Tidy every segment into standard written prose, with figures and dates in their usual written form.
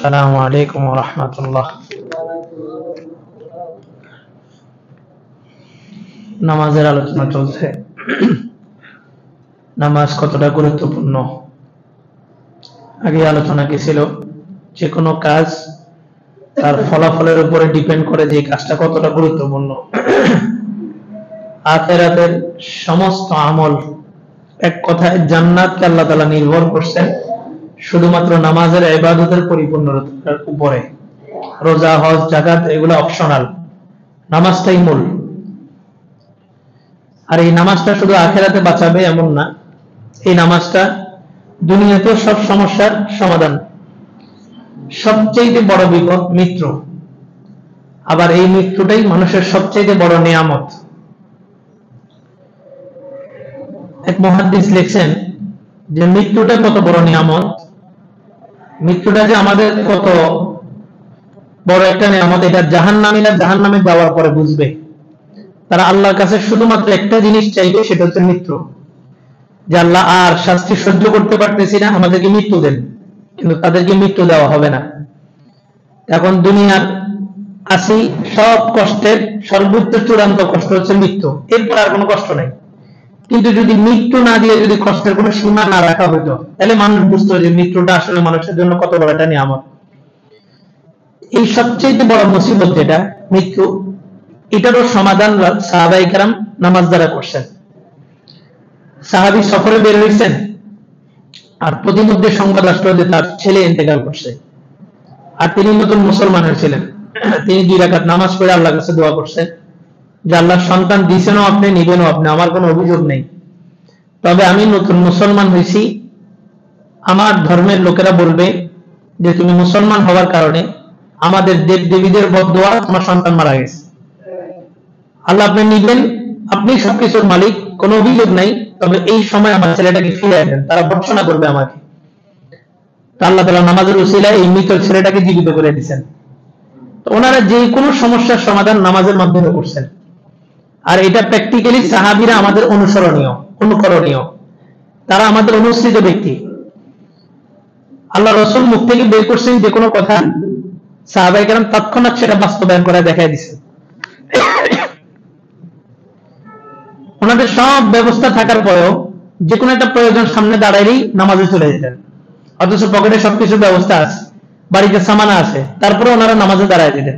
আসসালামু আলাইকুম ওয়া রাহমাতুল্লাহ। নামাজের আলোচনা চলছে। নামাজ কতটা গুরুত্বপূর্ণ। আগে আলোচনা কি ছিল, যে কোনো কাজ তার ফলাফলের উপরে ডিপেন্ড করে যে কাজটা কতটা গুরুত্বপূর্ণ। আখিরাতের সমস্ত আমল, এক কথায় জান্নাতকে আল্লাহ তাআলা নির্ভর করছেন শুধুমাত্র নামাজের ইবাদতের পরিপূর্ণতার উপরে। রোজা, হজ, যাকাত এগুলো অপশনাল, নামাজটাই মূল। আর এই নামাজটা শুধু আখিরাতে বাঁচাবে এমন না, এই নামাজটা দুনিয়াতেও সব সমস্যার সমাধান। সবচেয়ে বড় বিপদ মৃত্যু, আবার এই মৃত্যুটাই মানুষের সবচেয়ে বড় নিয়ামত। এক মুহাদ্দিস লিখছেন যে মৃত্যুটা কত বড় নিয়ামত, মৃত্যুটা যে আমাদের কত বড় একটা নিয়ামত, এটা জাহান্নামীরা জাহান্নামে যাওয়ার পরে বুঝবে। তারা আল্লাহর কাছে শুধুমাত্র একটা জিনিস চাইবে, সেটা হচ্ছে মৃত্যু। যে আল্লাহ আর শাস্তি সহ্য করতে পারতেছি না, আমাদেরকে মৃত্যু দেন। কিন্তু তাদেরকে মৃত্যু দেওয়া হবে না। এখন দুনিয়ার আসি সব কষ্টের সর্বোচ্চ চূড়ান্ত কষ্ট হচ্ছে মৃত্যু, এরপর আর কোনো কষ্ট নাই। কিন্তু যদি মৃত্যু না দিয়ে যদি কষ্টের কোনো সীমা না রাখা হতো, তাহলে মানুষ বুঝতো যে মৃত্যুটা আসলে মানুষের জন্য কত বড় একটা নিয়ামত। এই সবচেয়ে বড় মুসিবত যেটা মৃত্যু, এটারও সমাধান সাহাবায়ে কেরাম নামাজ দ্বারা করছেন। সাহাবী সফরে বের হয়েছেন, আর প্রতিমধ্যে সংবাদ আসলো যে তার ছেলে ইন্তেকাল করছে, আর তিনি নতুন মুসলমান হয়েছিলেন। তিনি 2 রাকাত নামাজ পড়ে আল্লাহর কাছে দোয়া করছেন যে আল্লাহ, সন্তান দিয়েছেনও আপনি, নিবেনও আপনি, আমার কোনো অভিযোগ নেই। তবে আমি নতুন মুসলমান হয়েছি, আমার ধর্মের লোকেরা বলবে যে তুমি মুসলমান হওয়ার কারণে আমাদের দেব দেবীদের বদদোয়া তোমার সন্তান মারা গেছে। আল্লাহ আপনি নিবেন, আপনি সবকিছুর মালিক, কোনো অভিযোগ নাই। তবে এই সময় আমার ছেলেটাকে ফিরিয়ে দেন, তারা ভর্ৎসনা করবে আমাকে। আল্লাহ তাআলা নামাজের উসিলায় এই মৃত ছেলেটাকে জীবিত করে দিয়েছেন। তো ওনারা যে কোনো সমস্যার সমাধান নামাজের মাধ্যমে করছেন। আর এটা প্র্যাকটিক্যালি সাহাবীরা আমাদের অনুকরণীয়, তারা আমাদের অনুসৃত ব্যক্তি। আল্লাহ রাসূল মুখ থেকে বের করছেন যে কোনো কথা, সাহাবায়ে কেরাম তৎক্ষণাৎ সেটা বাস্তবায়ন করে দেখায় দিয়েছেন। ওনাদের সব ব্যবস্থা থাকার পরেও যে কোনো একটা প্রয়োজন সামনে দাঁড়াইলেই নামাজে চলে যেতেন। অথচ পকেটে সবকিছু ব্যবস্থা আছে, বাড়িতে সামানা আছে, তারপরে ওনারা নামাজে দাঁড়ায় দিতেন।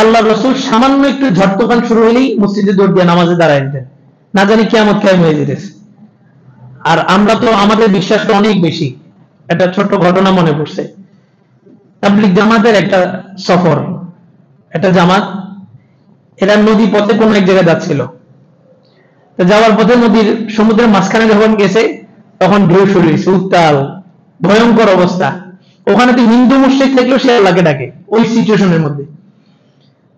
আল্লাহ রাসূল সামান্য একটু ঝড় তুফান শুরু হলেই মসজিদে দৌড় দিয়ে নামাজে দাঁড়ায় দিতেন, না জানি কিয়ামত কায়েম হয়ে যেতেছে। আর আমরা তো আমাদের বিশ্বাসটা অনেক বেশি। একটা ছোট্ট ঘটনা মনে পড়ছে। তাবলীগ জামাতের একটা সফর, একটা জামাত, এরা নদী পথে কোন এক জায়গায় যাচ্ছিল। যাওয়ার পথে সমুদ্রের মাঝখানে যখন গেছে, তখন ঢেউ শুরু হয়েছে, উত্তাল ভয়ঙ্কর অবস্থা। ওখানে তো হিন্দু মুশরিক থাকলেও সে আল্লাহকে ডাকে ওই সিচুয়েশনের মধ্যে।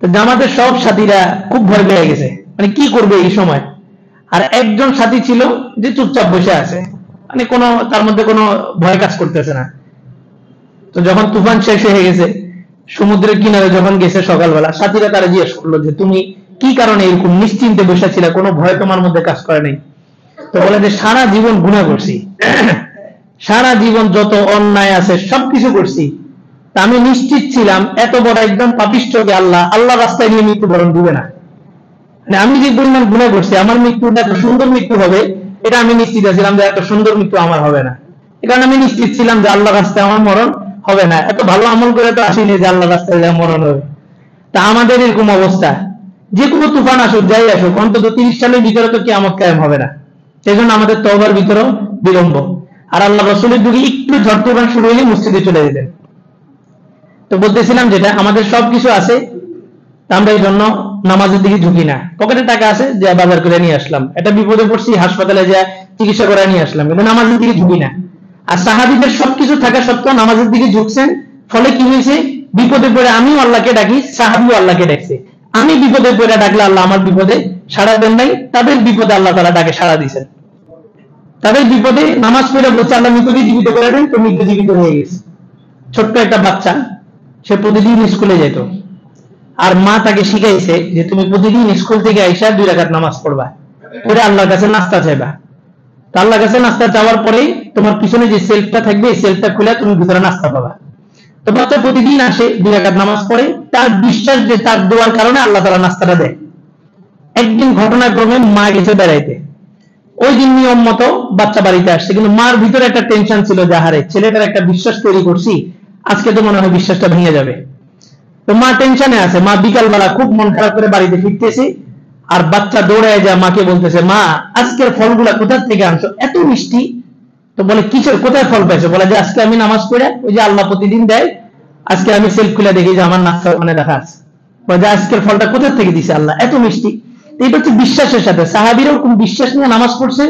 তো জামাতের সব সাথীরা খুব ভয় পেয়ে গেছে, মানে কি করবে এই সময়। আর একজন সাথী ছিল যে চুপচাপ বসে আছে, মানে তার মধ্যে কোনো ভয় কাজ করতেছে না। তো যখন তুফান শেষ হয়ে গেছে, সমুদ্রের কিনারে যখন গেছে সকালবেলা, সাথীরা তারা জিজ্ঞেস করলো যে তুমি কি কারণে এরকম নিশ্চিন্তে বসে ছিল, কোনো ভয় তোমার মধ্যে কাজ করে নাই? তো বলে যে সারা জীবন গুনাহ করছি, সারা জীবন যত অন্যায় আছে সবকিছু করছি। তা আমি নিশ্চিত ছিলাম এত বড় একদম পাপিষ্ঠকে আল্লাহ রাস্তায় নিয়ে মৃত্যুবরণ দিবে না। মানে আমি যে পরিমাণ গুনাহ করছি, আমার মৃত্যুটা এত সুন্দর মৃত্যু হবে, এটা আমি নিশ্চিত ছিলাম যে এত সুন্দর মৃত্যু আমার হবে না। এ কারণে আমি নিশ্চিত ছিলাম যে আল্লাহ রাস্তায় আমার মরণ হবে না। এত ভালো আমল করে তো আসিনি যে আল্লাহ রাস্তায় মরণ হবে। তা আমাদের এরকম অবস্থা, যে কোনো তুফান আসুক যাই আসুক, অন্তত 30 সালের ভিতরে তো কিয়ামত কায়েম হবে না। সেই জন্য আমাদের তওবার ভিতরেও বিলম্ব। আর আল্লাহ রাসূলের যুগে একটু ঝড় তুফান শুরু হলে মসজিদে চলে যেতেন। তো বলতেছিলাম যেটা আমাদের সবকিছু আছে, আমরা এই জন্য নামাজের দিকে ঝুঁকি না। পকেটে টাকা আছে, যে বাজার করে নিয়ে আসলাম, এটা বিপদে পড়ছি হাসপাতালে যা চিকিৎসা করে নিয়ে আসলাম, কিন্তু নামাজের দিকে ঝুঁকি না। আর সাহাবীদের সবকিছু থাকা সত্ত্বেও নামাজের দিকে ঝুঁকছেন। ফলে কি হয়েছে, বিপদে পড়ে আমিও আল্লাহকে ডাকি, সাহাবীও আল্লাহকে ডাকছে। আমি বিপদে পড়ে ডাকলে আল্লাহ আমার বিপদে সাড়া দেন নাই, তাদের বিপদে আল্লাহ তাআলা ডাকে সাড়া দিয়েছেন। তাদের বিপদে নামাজ পড়ে বলছে আল্লাহ মৃতকে জীবিত করে দেন, তো মৃত জীবিত হয়ে গেছে। ছোট্ট একটা বাচ্চা, সে প্রতিদিন স্কুলে যেত, আর মা তাকে শিখাইছে যে তুমি প্রতিদিন স্কুল থেকে আইসা 2 রাকাত নামাজ পড়বা, পরে আল্লাহর কাছে নাস্তা চাইবা। আল্লাহর কাছে নাস্তা চাওয়ার পরে তোমার পিছনে যে সেলফটা থাকবে, এই সেলফটা খুলে তুমি ভিতরে নাস্তা পাবা। তো বাচ্চা প্রতিদিন আসে 2 রাকাত নামাজ পড়ে, তার বিশ্বাস যে তার দোয়ার কারণে আল্লাহ তাআলা নাস্তাটা দেয়। একদিন ঘটনাক্রমে মা গেছে বেড়াইতে, ওই দিন নিয়ম মতো বাচ্চা বাড়িতে আসছে, কিন্তু মার ভিতরে একটা টেনশন ছিল যে হারে ছেলেটার একটা বিশ্বাস তৈরি করছি, আজকে তো মনে হয় বিশ্বাসটা ভেঙে যাবে। তো মা টেনশনে আছে। মা বিকালবেলা খুব মন খারাপ করে বাড়িতে ফিরতেছে, আর বাচ্চা দৌড়ায় যায় মাকে বলতেছে, মা আজকের ফলগুলা কোথা থেকে আনছো, এত মিষ্টি। তো বলে কিসের, কোথায় ফল পাইছো? বলে যে আজকে আমি নামাজ পড়ে, ওই যে আল্লাহ প্রতিদিন দেয়, আজকে আমি সেলফ খুলে দেখি যে আমার নাস্তা মানে দেখা আছে। বলে যে আজকের ফলটা কোথা থেকে দিছে আল্লাহ, এত মিষ্টি। এটা হচ্ছে বিশ্বাসের সাথে, সাহাবীরাও কোন বিশ্বাস নিয়ে নামাজ পড়ছে,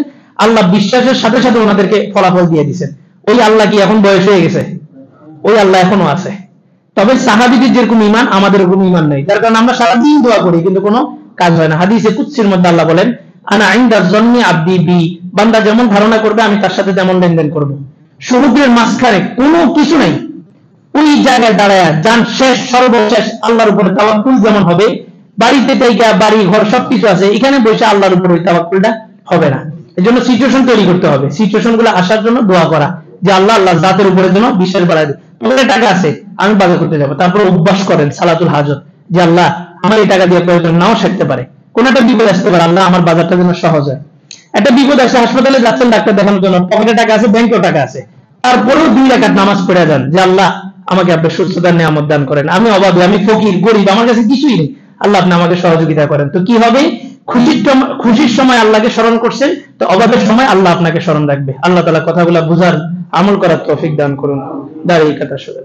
আল্লাহ বিশ্বাসের সাথে সাথে ওনাদেরকে ফলাফল দিয়ে দিয়েছেন। ওই আল্লাহ কি এখন বয়স হয়ে গেছে? ওই আল্লাহ এখনো আছে। তবে সাহাবীদের যেরকম ঈমান, আমাদের ওরকম ঈমান নেই, যার কারণে আমরা সারাদিন দোয়া করি কিন্তু কোনো কাজ হয় না। হাদিসে কুদসির মধ্যে আল্লাহ বলেন, আনা ইনদা যন্নি আব্দি বি, বান্দা যেমন ধারণা করবে আমি তার সাথে তেমন লেনদেন করব। সমুদ্রের মাঝখানে কোনো কিছু নাই, ওই জায়গায় দাঁড়ায় যান শেষ সর্বশেষ আল্লাহর উপরে তাওয়াক্কুল যেমন হবে, বাড়িতে থেকে বাড়ি ঘর সবকিছু আছে, এখানে বসে আল্লাহর উপরে তাওয়াক্কুলটা হবে না। এই জন্য সিচুয়েশন তৈরি করতে হবে, সিচুয়েশন গুলো আসার জন্য দোয়া করা যে আল্লাহ আল্লাহ জাতের উপরে যেন বিশ্বাস বাড়ায় দেয়। তোমার টাকা আছে, আমি বাজার করতে যাবো, তারপর অভ্যাস করেন সালাতুল হাজত, যে আল্লাহ আমার এই টাকা দিয়ে প্রয়োজন নাও থাকতে পারে, কোন একটা বিপদ আসতে পারে, আল্লাহ আমার বাজারটা যেন সহজ হয়। একটা বিপদ আসে, হাসপাতালে যাচ্ছেন ডাক্তার দেখানোর জন্য, পকেটে টাকা আছে, ব্যাংকেও টাকা আছে, তারপরেও 2 রাকাত নামাজ পড়ে যান যে আল্লাহ আমাকে আপনি সুস্থতার নিয়ামত দান করেন, আমি অভাবী, আমি ফকির, গরিব, আমার কাছে কিছুই নেই, আল্লাহ আপনি আমাকে সহযোগিতা করেন। তো কি হবে? খুশির সময় আল্লাহকে স্মরণ করছেন, তো অভাবের সময় আল্লাহ আপনাকে স্মরণ রাখবে। আল্লাহ তাআলা কথাগুলো বুঝার আমল করার তৌফিক দান করুন। দাঁড়িয়ে কথা শুরু।